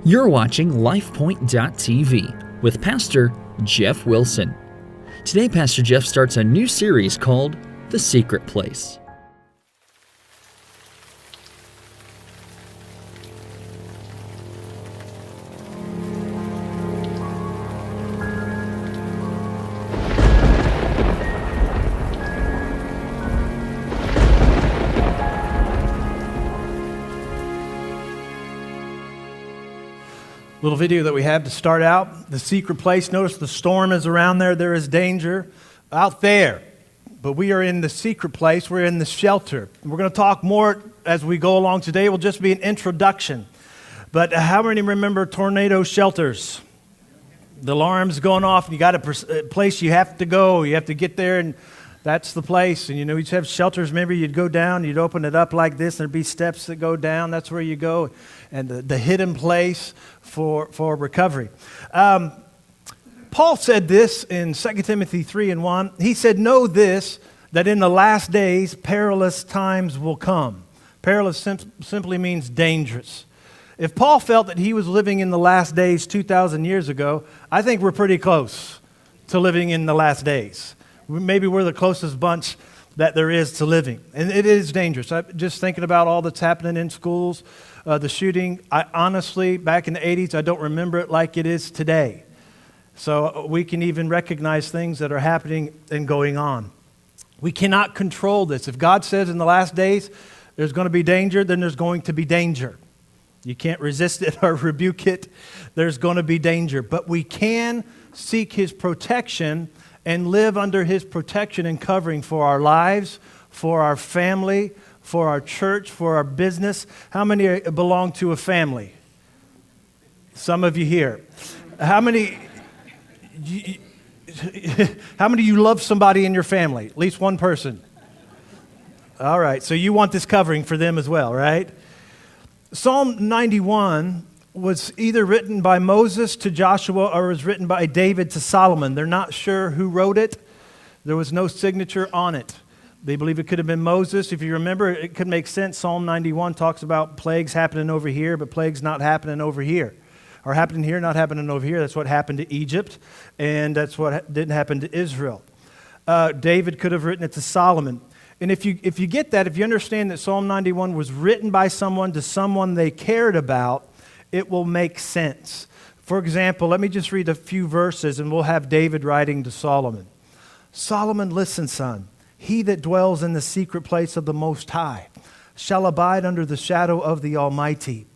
You're watching LifePoint.tv with Pastor Jeff Wilson. Today, Pastor Jeff starts a new series called The Secret Place. Little video that we have to start out, the secret place. Notice the storm is around there. There is danger out there. But we are in the secret place. We're in the shelter. We're going to talk more as we go along today. It will just be an introduction. But how many remember tornado shelters? The alarm's going off and you got a place you have to go. You have to get there and that's the place. And you used to have shelters. Remember, you'd go down, you'd open it up like this, and there'd be steps that go down. That's where you go. And the hidden place for recovery. Paul said this in 2 Timothy 3:1. He said, "Know this, that in the last days perilous times will come." Perilous simply means dangerous. If Paul felt that he was living in the last days 2,000 years ago, I think we're pretty close to living in the last days. Maybe we're the closest bunch that there is to living. And it is dangerous. I'm just thinking about all that's happening in schools, the shooting. I honestly, back in the 80s, I don't remember it like it is today. So we can even recognize things that are happening and going on. We cannot control this. If God says in the last days there's going to be danger, then there's going to be danger. You can't resist it or rebuke it. There's going to be danger. But we can seek His protection and live under His protection and covering for our lives, for our family, for our church, for our business. How many belong to a family? Some of you here. How many of you love somebody in your family? At least one person. All right, so you want this covering for them as well, right? Psalm 91 was either written by Moses to Joshua or was written by David to Solomon. They're not sure who wrote it. There was no signature on it. They believe it could have been Moses. If you remember, it could make sense. Psalm 91 talks about plagues happening over here, but plagues not happening over here. Or happening here, not happening over here. That's what happened to Egypt, and that's what didn't happen to Israel. David could have written it to Solomon. And if you get that, if you understand that Psalm 91 was written by someone to someone they cared about, it will make sense. For example, let me just read a few verses and we'll have David writing to Solomon. Solomon, listen, son. He that dwells in the secret place of the Most High shall abide under the shadow of the Almighty.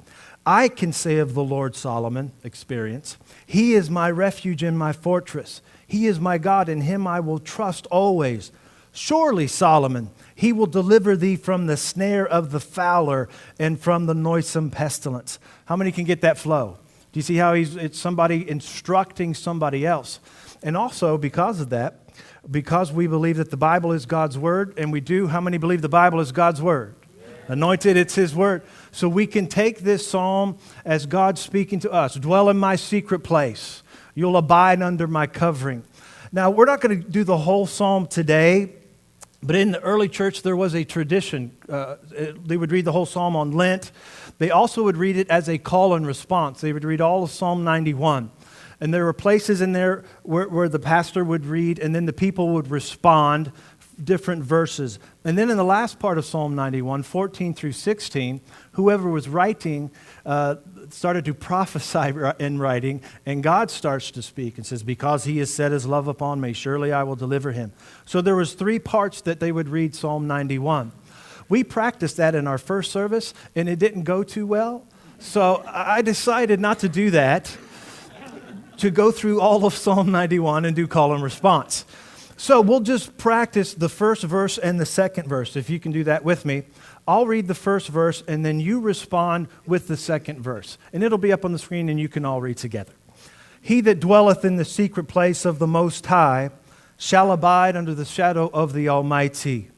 I can say of the Lord, Solomon, experience, He is my refuge and my fortress. He is my God, in Him I will trust always. Surely, Solomon, He will deliver thee from the snare of the fowler and from the noisome pestilence. How many can get that flow? Do you see how it's somebody instructing somebody else? And also, because of that, because we believe that the Bible is God's Word, and we do, how many believe the Bible is God's Word? Yeah. Anointed, it's His Word. So we can take this psalm as God speaking to us. Dwell in my secret place. You'll abide under my covering. Now, we're not going to do the whole psalm today. But in the early church, there was a tradition. They would read the whole psalm on Lent. They also would read it as a call and response. They would read all of Psalm 91. And there were places in there where the pastor would read, and then the people would respond, different verses. And then in the last part of Psalm 91, 14 through 16, whoever was writing started to prophesy in writing, and God starts to speak and says, because He has set His love upon me, surely I will deliver him. So there was 3 parts that they would read Psalm 91. We practiced that in our first service, and it didn't go too well. So I decided not to do that, to go through all of Psalm 91 and do call and response. So we'll just practice the first verse and the second verse, if you can do that with me. I'll read the first verse, and then you respond with the second verse. And it'll be up on the screen, and you can all read together. He that dwelleth in the secret place of the Most High shall abide under the shadow of the Almighty.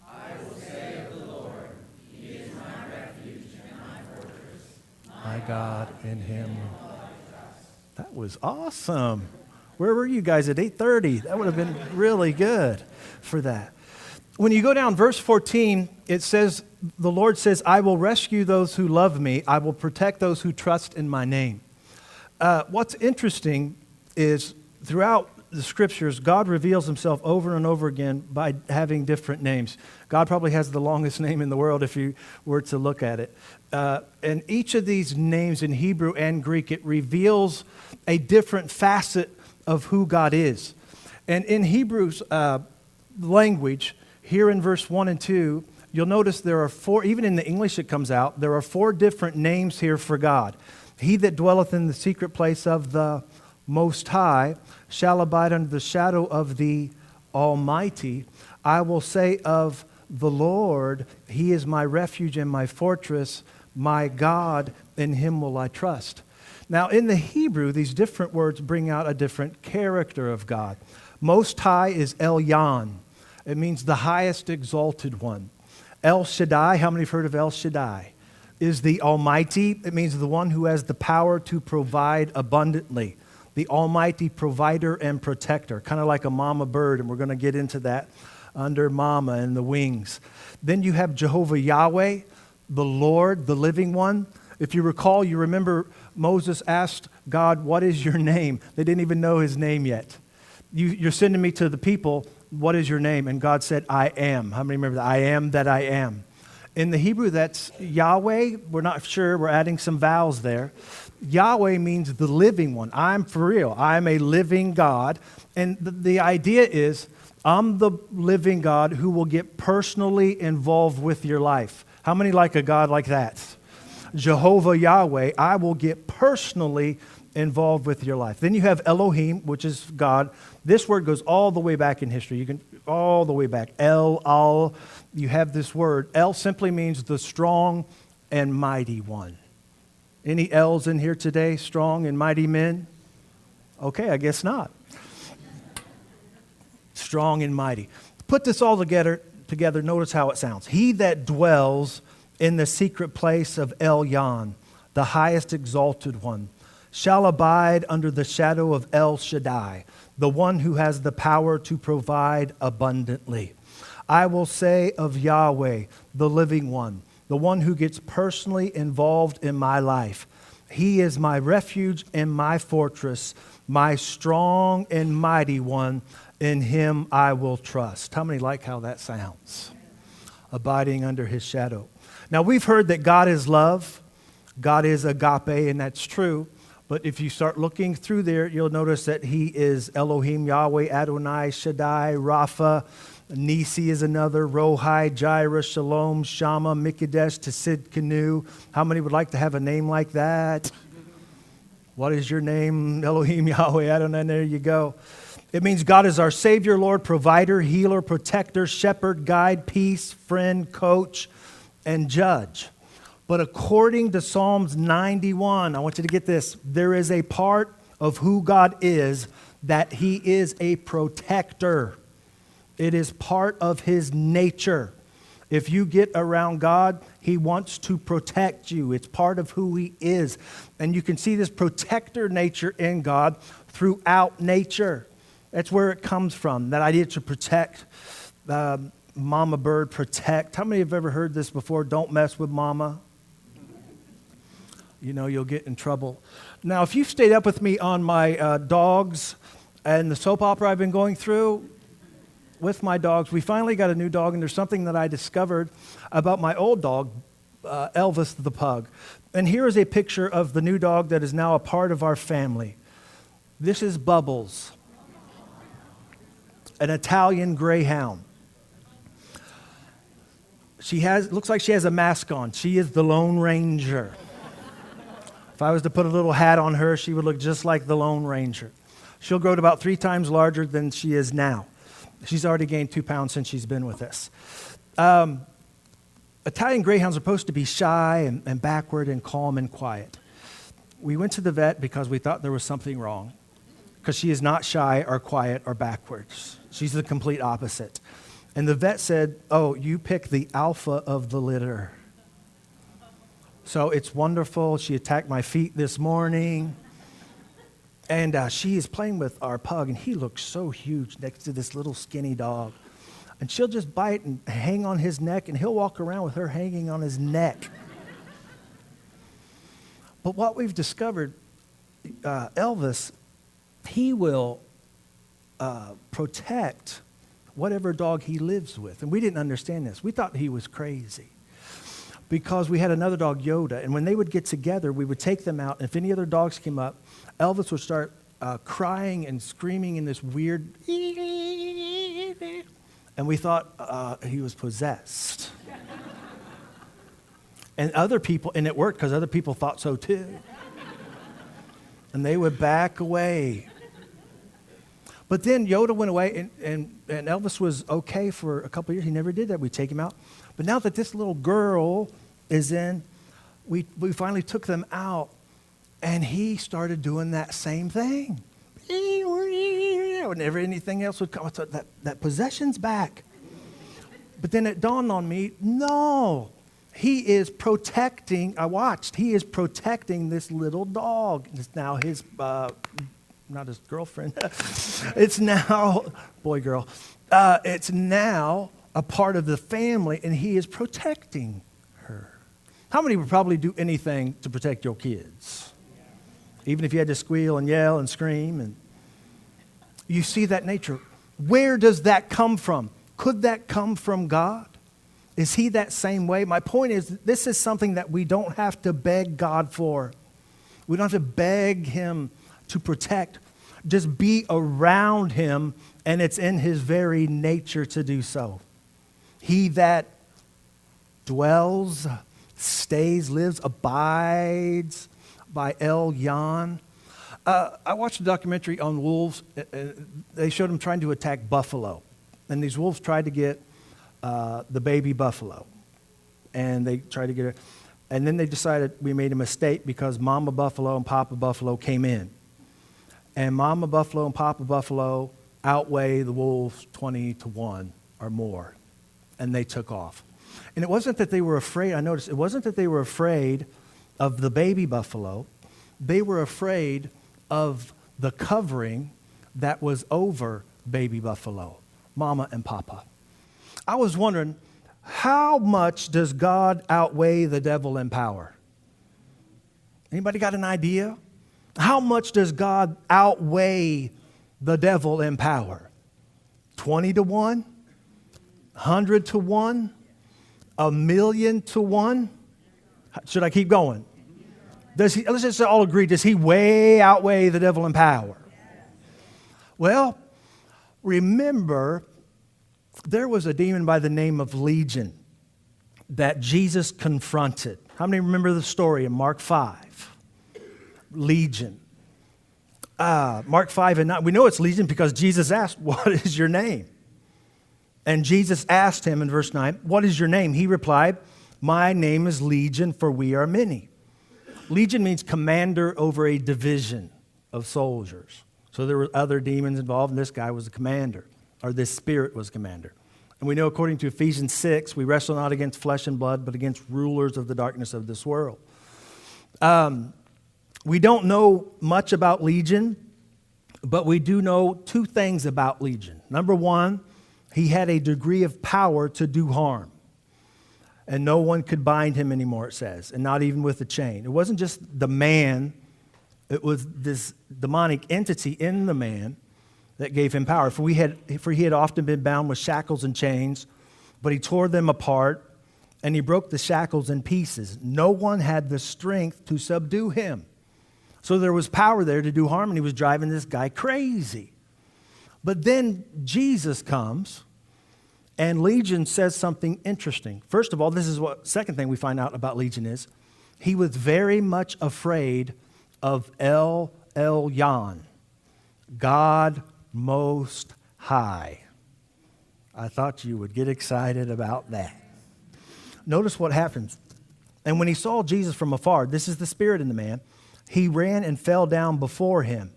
I will say of the Lord, He is my refuge and my fortress. My God, in Him. That was awesome. Where were you guys at 8:30? That would have been really good for that. when you go down verse 14, it says, the Lord says, I will rescue those who love me. I will protect those who trust in my name. What's interesting is throughout the scriptures, God reveals himself over and over again by having different names. God probably has the longest name in the world if you were to look at it. And each of these names in Hebrew and Greek, it reveals a different facet of who God is. And in Hebrew's language, here in verse 1 and 2, you'll notice there are four, even in the English it comes out, there are four different names here for God. He that dwelleth in the secret place of the Most High shall abide under the shadow of the Almighty. I will say of the Lord, he is my refuge and my fortress, my God, in him will I trust. Now, in the Hebrew, these different words bring out a different character of God. Most High is Elyon. It means the highest exalted one. El Shaddai, how many have heard of El Shaddai? Is the Almighty. It means the one who has the power to provide abundantly. The Almighty provider and protector, kind of like a mama bird, and we're going to get into that under mama and the wings. Then you have Jehovah Yahweh, the Lord, the living one. If you recall, you remember Moses asked God, what is your name? They didn't even know his name yet. You're sending me to the people. What is your name? And God said, I am. How many remember that? I am that I am. In the Hebrew, that's Yahweh. We're not sure. We're adding some vowels there. Yahweh means the living one. I'm for real. I'm a living God. And the idea is, I'm the living God who will get personally involved with your life. How many like a God like that? Jehovah Yahweh, I will get personally involved with your life. Then you have Elohim, which is God. This word goes all the way back in history. You can all the way back. El, Al, you have this word. El simply means the strong and mighty one. Any L's in here today? Strong and mighty men? Okay, I guess not. Strong and mighty. Put this all together, notice how it sounds. He that dwells in the secret place of Elyon, the highest exalted one, shall abide under the shadow of El Shaddai, the one who has the power to provide abundantly. I will say of Yahweh, the living one, the one who gets personally involved in my life. He is my refuge and my fortress, my strong and mighty one. In him I will trust. How many like how that sounds? Abiding under his shadow. Now, we've heard that God is love. God is agape, and that's true. But if you start looking through there, you'll notice that he is Elohim, Yahweh, Adonai, Shaddai, Rapha. Nisi is another. Rohai, Jireh, Shalom, Shammah, Mikadesh, Tsidkenu. How many would like to have a name like that? What is your name? Elohim, Yahweh, Adonai. There you go. It means God is our Savior, Lord, provider, healer, protector, shepherd, guide, peace, friend, coach, and judge. But according to Psalms 91, I want you to get this, there is a part of who God is that he is a protector. It is part of his nature. If you get around God, he wants to protect you. It's part of who he is. And you can see this protector nature in God throughout nature. That's where it comes from, that idea to protect. Mama bird, protect. How many have ever heard this before? Don't mess with mama. You know, you'll get in trouble. Now, if you've stayed up with me on my dogs and the soap opera I've been going through with my dogs, we finally got a new dog, and there's something that I discovered about my old dog, Elvis the pug. And here is a picture of the new dog that is now a part of our family. This is Bubbles, an Italian greyhound. Looks like she has a mask on. She is the Lone Ranger. If I was to put a little hat on her, she would look just like the Lone Ranger. She'll grow to about 3 times larger than she is now. She's already gained 2 pounds since she's been with us. Italian greyhounds are supposed to be shy and backward and calm and quiet. We went to the vet because we thought there was something wrong, because she is not shy or quiet or backwards. She's the complete opposite. And the vet said, oh, you pick the alpha of the litter. So it's wonderful. She attacked my feet this morning. And she is playing with our pug, and he looks so huge next to this little skinny dog. And she'll just bite and hang on his neck, and he'll walk around with her hanging on his neck. But what we've discovered, Elvis, he will protect whatever dog he lives with. And we didn't understand this. We thought he was crazy because we had another dog, Yoda, and when they would get together, we would take them out, and if any other dogs came up, Elvis would start crying and screaming in this weird, and we thought he was possessed. And other people, and it worked because other people thought so too. And they would back away. But then Yoda went away, and Elvis was okay for a couple of years. He never did that. We'd take him out. But now that this little girl is in, we finally took them out, and he started doing that same thing. Whenever anything else would come, so that possession's back. But then it dawned on me, no, he is protecting, he is protecting this little dog. It's now his not his girlfriend. It's now, boy, girl. It's now a part of the family, and he is protecting her. How many would probably do anything to protect your kids? Even if you had to squeal and yell and scream. And you see that nature. Where does that come from? Could that come from God? Is he that same way? My point is, this is something that we don't have to beg God for. We don't have to beg him to protect. Just be around him, and it's in his very nature to do so. He that dwells, stays, lives, abides by Elyon. I watched a documentary on wolves. They showed them trying to attack buffalo. And these wolves tried to get the baby buffalo. And they tried to get it. And then they decided we made a mistake because Mama Buffalo and Papa Buffalo came in. And Mama Buffalo and Papa Buffalo outweigh the wolves 20-1 or more. And they took off. And it wasn't that they were afraid. I noticed it wasn't that they were afraid of the baby buffalo. They were afraid of the covering that was over baby buffalo, Mama and Papa. I was wondering, how much does God outweigh the devil in power? Anybody got an idea? How much does God outweigh the devil in power? 20-1? 100-1? 1,000,000-1? Should I keep going? Let's just all agree, does he way outweigh the devil in power? Well, remember, there was a demon by the name of Legion that Jesus confronted. How many remember the story in Mark 5? Legion. Mark 5 and 9. We know it's Legion because Jesus asked, what is your name? And Jesus asked him in verse 9, what is your name? He replied, my name is Legion, for we are many. Legion means commander over a division of soldiers. So there were other demons involved, and this guy was the commander, or this spirit was commander. And we know according to Ephesians 6, we wrestle not against flesh and blood, but against rulers of the darkness of this world. We don't know much about Legion, but we do know two things about Legion. Number one, he had a degree of power to do harm. And no one could bind him anymore, it says, and not even with a chain. It wasn't just the man, it was this demonic entity in the man that gave him power. For he had often been bound with shackles and chains, but he tore them apart, and he broke the shackles in pieces. No one had the strength to subdue him. So there was power there to do harm, and he was driving this guy crazy. But then Jesus comes, and Legion says something interesting. First of all, this is what second thing we find out about Legion is, he was very much afraid of Elyon, God Most High. I thought you would get excited about that. Notice what happens. And when he saw Jesus from afar, this is the spirit in the man, he ran and fell down before him.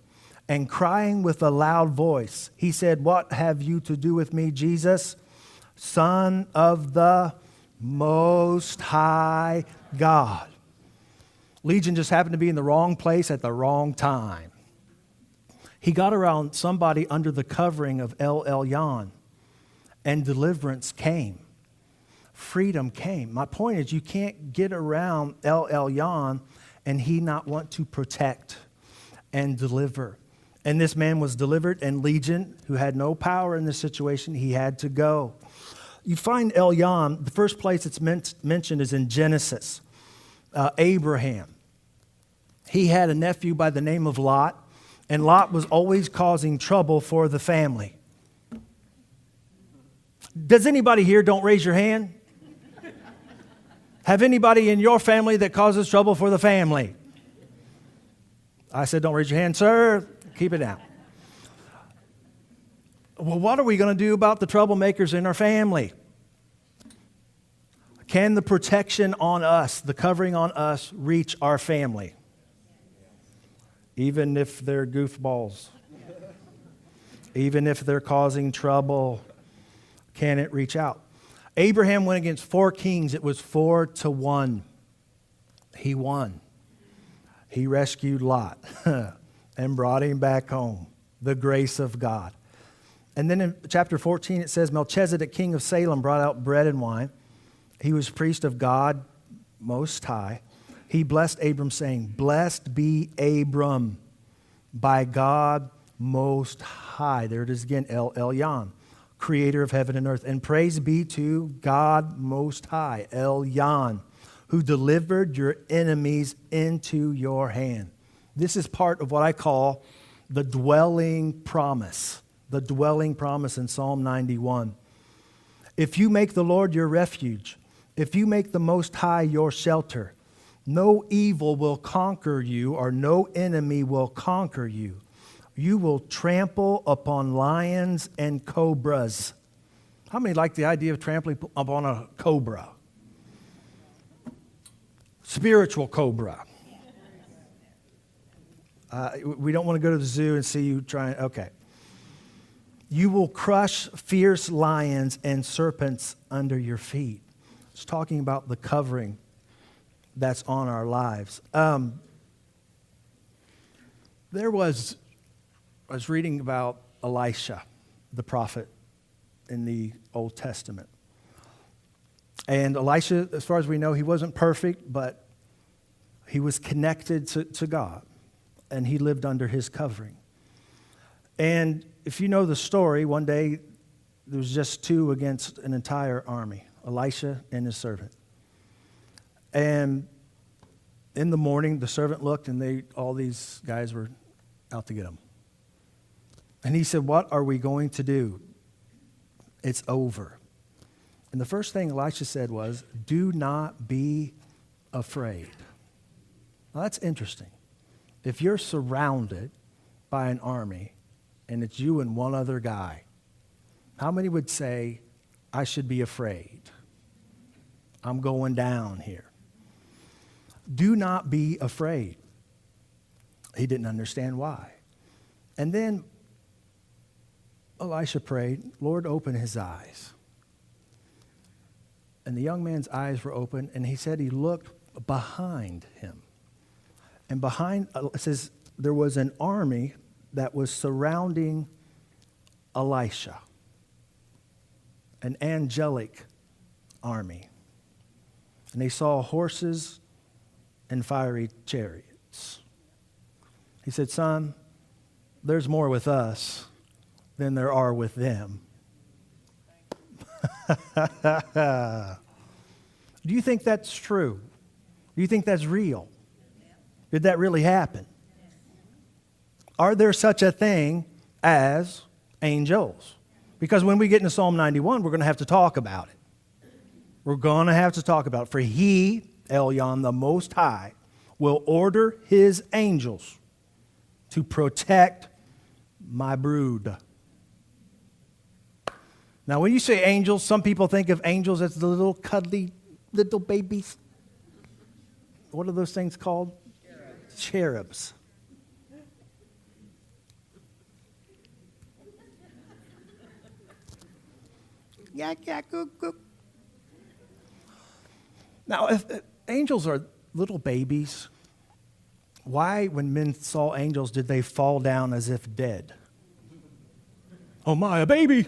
And crying with a loud voice, he said, what have you to do with me, Jesus, Son of the Most High God? Legion just happened to be in the wrong place at the wrong time. He got around somebody under the covering of Elyon. and deliverance came. Freedom came. My point is, you can't get around Elyon and he not want to protect and deliver. And this man was delivered, and Legion, who had no power in this situation, he had to go. You find Elyon, the first place it's mentioned is in Genesis. Abraham. He had a nephew by the name of Lot, and Lot was always causing trouble for the family. Does anybody here, don't raise your hand, have anybody in your family that causes trouble for the family? I said, don't raise your hand, sir. Keep it down. Well, what are we going to do about the troublemakers in our family? Can the protection on us, the covering on us, reach our family? Even if they're goofballs. Even if they're causing trouble, can it reach out? Abraham went against 4 kings. It was 4-1. He won. He rescued Lot and brought him back home. The grace of God. And then in chapter 14 it says, Melchizedek, king of Salem, brought out bread and wine. He was priest of God Most High. He blessed Abram, saying, blessed be Abram by God Most High. There it is again, Elyon, creator of heaven and earth. And praise be to God Most High, Elyon, who delivered your enemies into your hand. This is part of what I call the dwelling promise. The dwelling promise in Psalm 91. If you make the Lord your refuge, if you make the Most High your shelter, no evil will conquer you, or no enemy will conquer you. You will trample upon lions and cobras. How many like the idea of trampling upon a cobra? Spiritual cobra. We don't want to go to the zoo and see you trying. Okay. You will crush fierce lions and serpents under your feet. It's talking about the covering that's on our lives. I was reading about Elisha, the prophet in the Old Testament. And Elisha, as far as we know, he wasn't perfect, but he was connected to God, and he lived under his covering. And if you know the story, one day there was just 2 against an entire army, Elisha and his servant. And in the morning, the servant looked, and all these guys were out to get him. And he said, what are we going to do? It's over. And the first thing Elisha said was, do not be afraid. Now that's interesting. If you're surrounded by an army, and it's you and one other guy, how many would say, I should be afraid? I'm going down here. Do not be afraid. He didn't understand why. And then Elisha prayed, Lord, open his eyes. And the young man's eyes were open, and he said he looked behind him. And behind, it says, there was an army that was surrounding Elisha. An angelic army. And they saw horses and fiery chariots. He said, son, there's more with us than there are with them. Do you think that's true? Do you think that's real? Did that really happen? Are there such a thing as angels? Because when we get into Psalm 91, we're going to have to talk about it. We're going to have to talk about it. For he, Elyon, the Most High, will order his angels to protect my brood. Now, when you say angels, some people think of angels as the little cuddly little babies. What are those things called? Cherubs. Yak, yak, gook, gook. Now, if angels are little babies, why, when men saw angels, did they fall down as if dead? Oh my, a baby!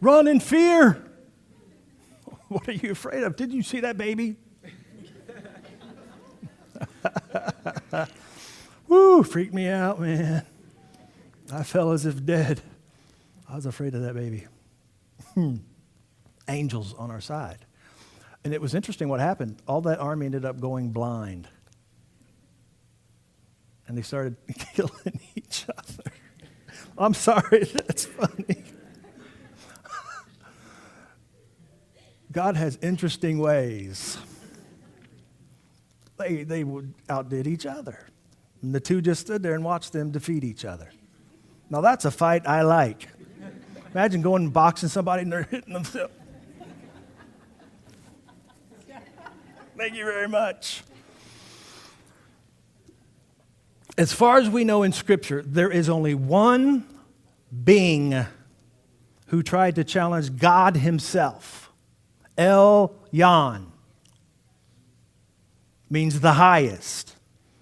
Run in fear. What are you afraid of? Didn't you see that baby? Woo, freaked me out, man. I fell as if dead. I was afraid of that baby. Angels on our side. And it was interesting what happened. All that army ended up going blind. And they started killing each other. I'm sorry, that's funny. God has interesting ways. They outdid each other. And the two just stood there and watched them defeat each other. Now that's a fight I like. Imagine going and boxing somebody and they're hitting themselves. Thank you very much. As far as we know in Scripture, there is only one being who tried to challenge God himself. Elyon means the highest.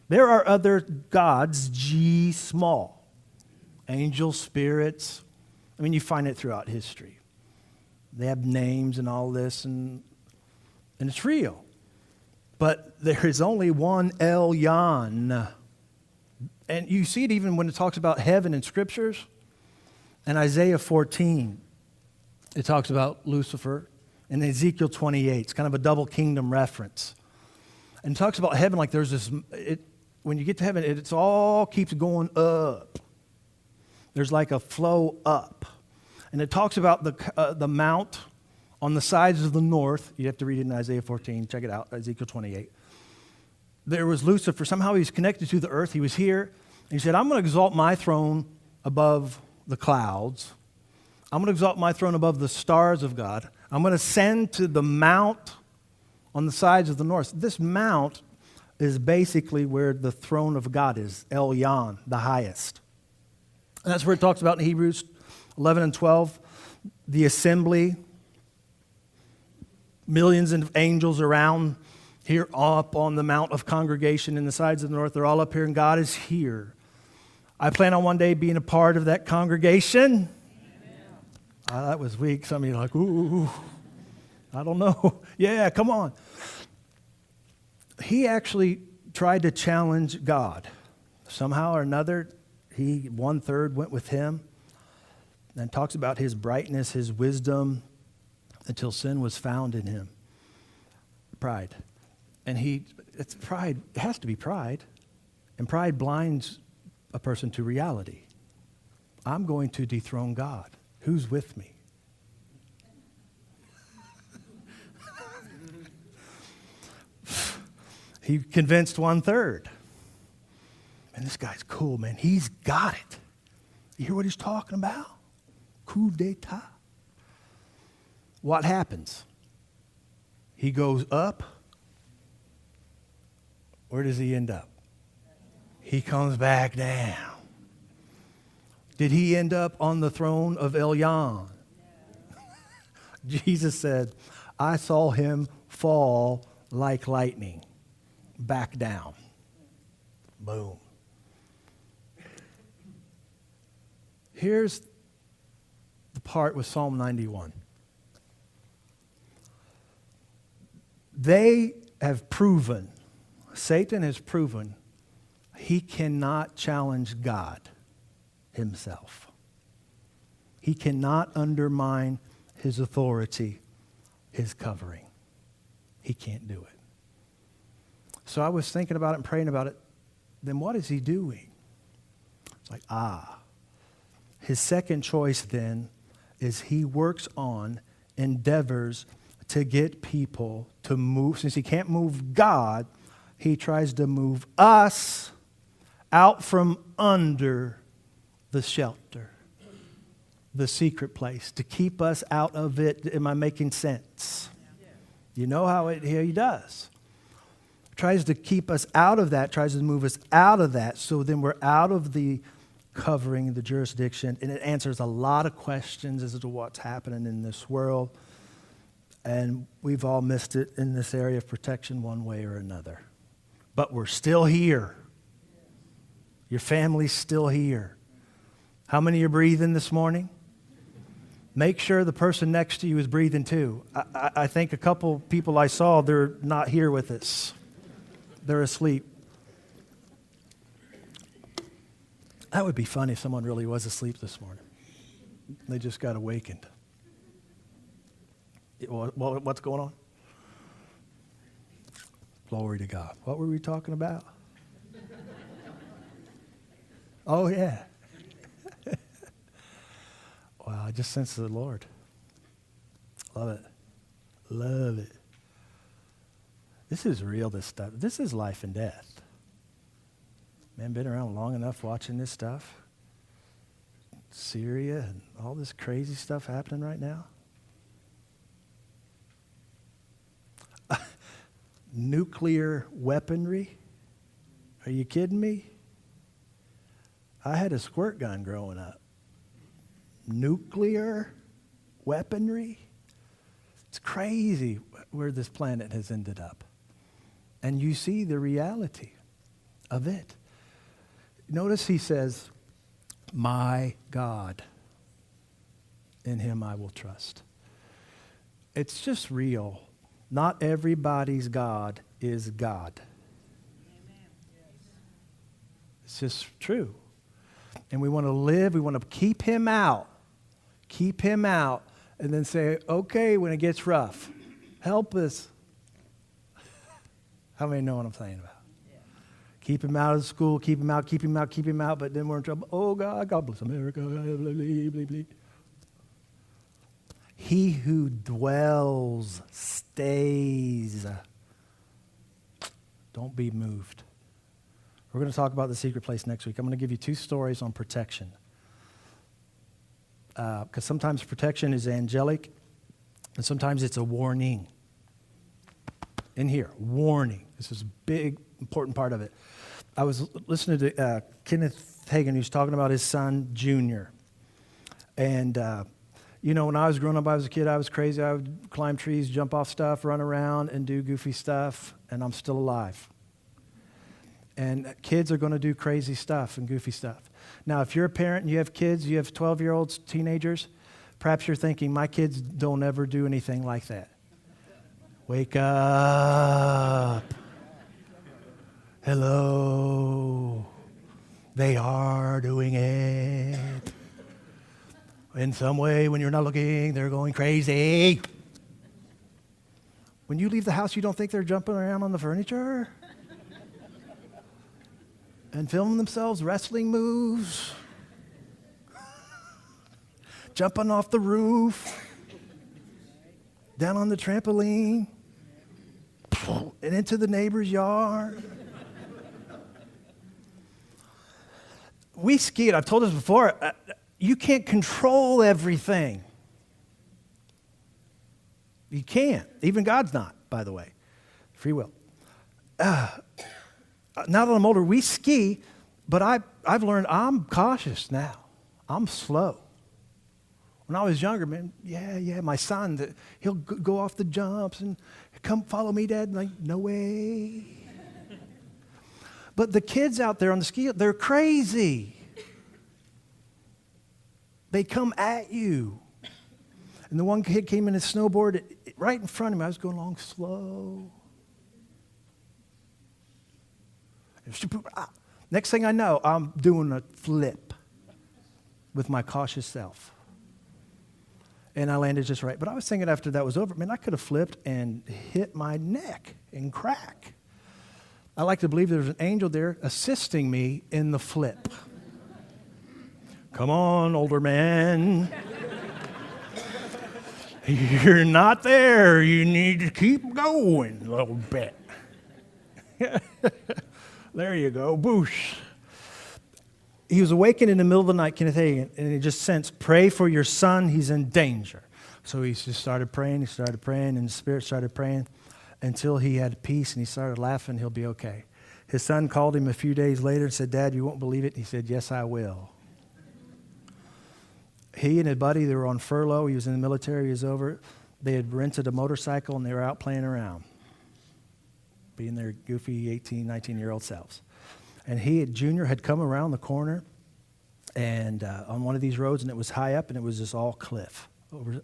There are other gods, G small, angels, spirits. I mean, you find it throughout history. They have names and all this, and it's real. But there is only one Elyon. And you see it even when it talks about heaven in Scriptures. In Isaiah 14, it talks about Lucifer. In Ezekiel 28, it's kind of a double kingdom reference. And it talks about heaven like there's this, when you get to heaven, it all keeps going up. There's like a flow up. And it talks about the mount on the sides of the north. You have to read it in Isaiah 14. Check it out, Ezekiel 28. There was Lucifer. Somehow he was connected to the earth. He was here. And he said, I'm going to exalt my throne above the clouds. I'm going to exalt my throne above the stars of God. I'm going to ascend to the mount on the sides of the north. This mount is basically where the throne of God is, Elyon, the highest. And that's where it talks about in Hebrews 11 and 12, the assembly, millions of angels around here up on the mount of congregation in the sides of the north. They're all up here and God is here. I plan on one day being a part of that congregation. That was weak. Some of you are like, ooh, I don't know. Yeah, come on. He actually tried to challenge God. Somehow or another, 1/3 went with him and talks about his brightness, his wisdom, until sin was found in him. Pride. And it's pride. It has to be pride. And pride blinds a person to reality. I'm going to dethrone God. Who's with me? He convinced 1/3. And this guy's cool, man. He's got it. You hear what he's talking about? Coup d'etat. What happens? He goes up. Where does he end up? He comes back down. Did he end up on the throne of Elyon? Jesus said, I saw him fall like lightning, back down. Boom. Here's the part with Psalm 91. They have proven, Satan has proven, he cannot challenge God himself. He cannot undermine his authority, his covering. He can't do it. So I was thinking about it and praying about it. Then what is he doing? It's like, His second choice then is he works on endeavors to get people to move. Since he can't move God, he tries to move us out from under the shelter, the secret place, to keep us out of it. Am I making sense? You know how he does. Tries to keep us out of that, tries to move us out of that, so then we're out of the covering, the jurisdiction, and it answers a lot of questions as to what's happening in this world. And we've all missed it in this area of protection one way or another. But we're still here. Your family's still here. How many are breathing this morning? Make sure the person next to you is breathing too. I think a couple people I saw, they're not here with us. They're asleep. That would be fun if someone really was asleep this morning. They just got awakened. What's going on? Glory to God. What were we talking about? Oh, yeah. Wow, I just sense the Lord. Love it. Love it. This is real, this stuff. This is life and death. Man, been around long enough watching this stuff. Syria and all this crazy stuff happening right now. Nuclear weaponry? Are you kidding me? I had a squirt gun growing up. Nuclear weaponry? It's crazy where this planet has ended up. And you see the reality of it. Notice he says, my God, in him I will trust. It's just real. Not everybody's God is God. It's just true. And we want to live, we want to keep him out, and then say, okay, when it gets rough, help us. How many know what I'm saying about? Yeah. Keep him out of school, keep him out, but then we're in trouble. Oh, God, God bless America. Blah, blah, blah, blah. He who dwells stays. Don't be moved. We're going to talk about the secret place next week. I'm going to give you 2 stories on protection. Because sometimes protection is angelic, and sometimes it's a warning. In here, warning. This is a big, important part of it. I was listening to Kenneth Hagin, who's talking about his son, Junior. And, when I was growing up, I was a kid, I was crazy. I would climb trees, jump off stuff, run around, and do goofy stuff, and I'm still alive. And kids are going to do crazy stuff and goofy stuff. Now, if you're a parent and you have kids, you have 12-year-olds, teenagers, perhaps you're thinking, my kids don't ever do anything like that. Wake up. Hello. They are doing it. In some way, when you're not looking, they're going crazy. When you leave the house, you don't think they're jumping around on the furniture? And filming themselves wrestling moves, jumping off the roof, down on the trampoline, and into the neighbor's yard. We skied. I've told us before, you can't control everything. You can't. Even God's not, by the way. Free will. Now that I'm older, we ski, but I've learned I'm cautious now. I'm slow. When I was younger, man, my son, he'll go off the jumps and come follow me, Dad. Like, no way. But the kids out there on the ski, they're crazy. They come at you. And the one kid came in his snowboard right in front of me. I was going along slow. Next thing I know, I'm doing a flip with my cautious self. And I landed just right. But I was thinking after that was over, man, I could have flipped and hit my neck and crack. I like to believe there's an angel there assisting me in the flip. Come on, older man. You're not there. You need to keep going a little bit. There you go. Boosh. He was awakened in the middle of the night, Kenneth Hagin, and he just sensed, pray for your son. He's in danger. So he just started praying. He started praying, and the Spirit started praying until he had peace, and he started laughing. He'll be okay. His son called him a few days later and said, Dad, you won't believe it. And he said, yes, I will. He and his buddy, they were on furlough. He was in the military. He was over. They had rented a motorcycle, and they were out playing around, being their goofy 18, 19-year-old selves. And Junior had come around the corner and on one of these roads, and it was high up, and it was just all cliff,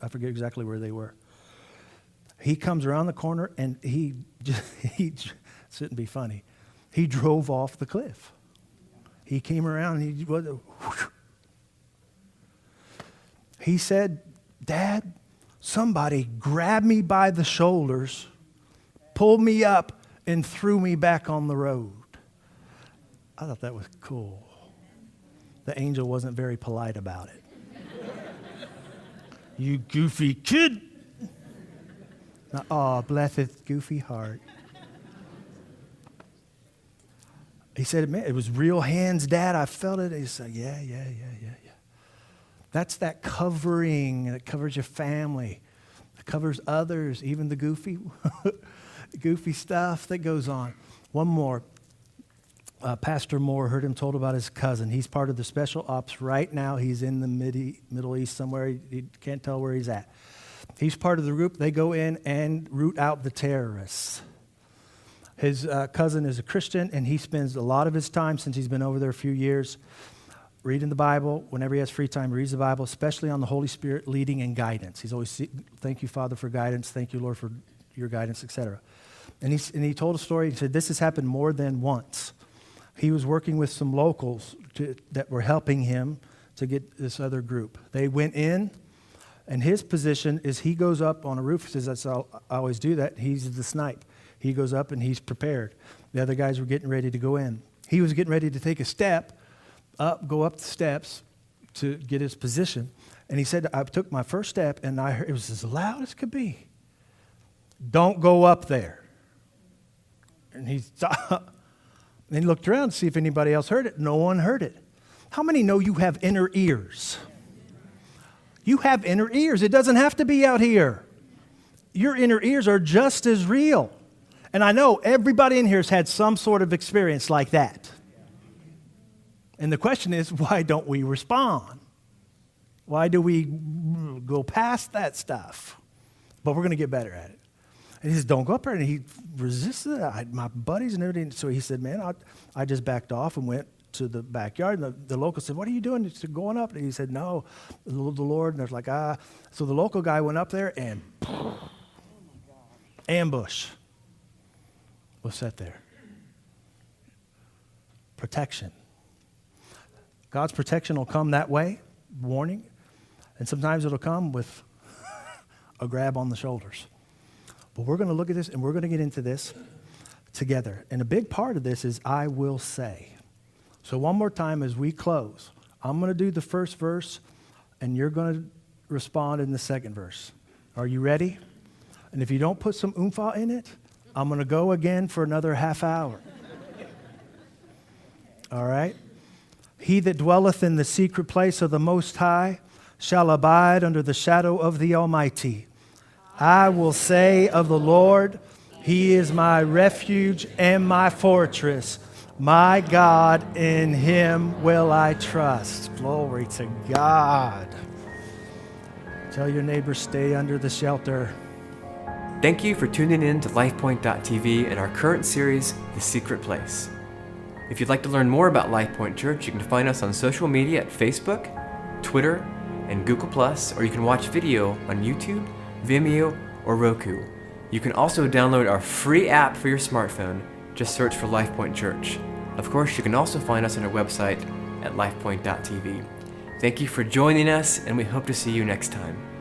I forget exactly where they were. He comes around the corner and he shouldn't be funny. He drove off the cliff. He came around and he said, Dad, somebody grabbed me by the shoulders, pulled me up, and threw me back on the road. I thought that was cool. The angel wasn't very polite about it. You goofy kid. Oh, bless his goofy heart. He said, man, it was real hands, Dad. I felt it. He said, yeah. That's that covering that covers your family. It covers others, even the goofy stuff that goes on. One more. Pastor Moore heard him told about his cousin. He's part of the special ops right now. He's in the Middle East somewhere. He can't tell where he's at. He's part of the group. They go in and root out the terrorists. His cousin is a Christian, and he spends a lot of his time, since he's been over there a few years, reading the Bible. Whenever he has free time, he reads the Bible, especially on the Holy Spirit leading and guidance. He's always, thank you, Father, for guidance. Thank you, Lord, for your guidance, etc. And he told a story. He said, this has happened more than once. He was working with some locals that were helping him to get this other group. They went in, and his position is he goes up on a roof. He says, that's how I always do that. He's the snipe. He goes up, and he's prepared. The other guys were getting ready to go in. He was getting ready to take a step up, go up the steps to get his position. And he said, I took my first step, and I heard, it was as loud as could be. Don't go up there. And he stopped. And he looked around to see if anybody else heard it. No one heard it. How many know you have inner ears? You have inner ears. It doesn't have to be out here. Your inner ears are just as real. And I know everybody in here has had some sort of experience like that. And the question is, why don't we respond? Why do we go past that stuff? But we're going to get better at it. And he says, don't go up there. And he resisted it. My buddies and everything. So he said, man, I just backed off and went to the backyard. And the local said, what are you doing? He said, going up. And he said, no, the Lord. And I was like, ah. So the local guy went up there and ambush was set there. Protection. God's protection will come that way, warning. And sometimes it'll come with a grab on the shoulders. But we're going to look at this, and we're going to get into this together. And a big part of this is I will say. So one more time as we close, I'm going to do the first verse, and you're going to respond in the second verse. Are you ready? And if you don't put some oomphah in it, I'm going to go again for another half hour. All right? He that dwelleth in the secret place of the Most High shall abide under the shadow of the Almighty. I will say of the Lord, He is my refuge and my fortress. My God, in Him will I trust. Glory to God. Tell your neighbor, stay under the shelter. Thank you for tuning in to LifePoint.tv and our current series, The Secret Place. If you'd like to learn more about LifePoint Church, you can find us on social media at Facebook, Twitter, and Google+, or you can watch video on YouTube, Vimeo, or Roku. You can also download our free app for your smartphone. Just search for LifePoint Church. Of course, you can also find us on our website at lifepoint.tv. Thank you for joining us, and we hope to see you next time.